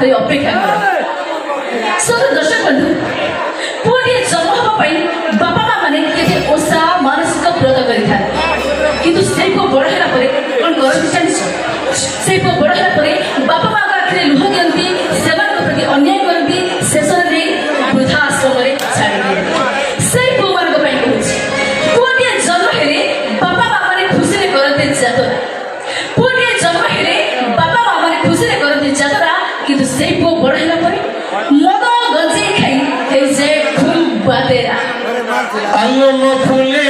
ଖାଲି ଅପେକ୍ଷା କର। ସତ ଦର୍ଶକ ବନ୍ଧୁ, ପୁଅଟିଏ ଜନ୍ମ ହେବା ପାଇଁ ବାପା ମା ମାନେ କେତେ ଓଷା ମାନସିକ ବ୍ରତ କରିଥାନ୍ତି, କିନ୍ତୁ ସେଇ ପୁଅ ବଡ଼ ହେଲା ପରେ କ'ଣ କରନ୍ତି ଜାଣିଛ? ସେଇ ପୁଅ ବଡ଼ ହେଲା ପରେ ବାପା ମାଙ୍କ ଆଖିରେ ଲୁହ ଦିଅନ୍ତି, ସେମାନଙ୍କ ପ୍ରତି ଅନ୍ୟାୟ କରନ୍ତି, ଶେଷରେ ବୃଦ୍ଧା ଆଶ୍ରମରେ ଛାଡ଼ି ଦିଅନ୍ତି। ସେଇ ପୁଅମାନଙ୍କ ପାଇଁ କହୁଛି, ପୁଅଟିଏ ଜନ୍ମ ହେଲେ ବାପା ମା ମାନେ ଖୁସିରେ କରନ୍ତି ଯାତ୍ରା। ପୁଅଟିଏ ଜନ୍ମ ହେଲେ ବାପା ମା ମାନେ ଖୁସିରେ କରନ୍ତି ଯାତ୍ରା, କିନ୍ତୁ ସେଇ ପୁଅ ବଡ଼ ହେଲା ପରେ ମଦ ଗଞ୍ଜେଇ ଖାଇ ହେଇଯାଏ ଖୁବ୍ ବାତେରା। ଆଲୋ ମୋ ଫୁଲେ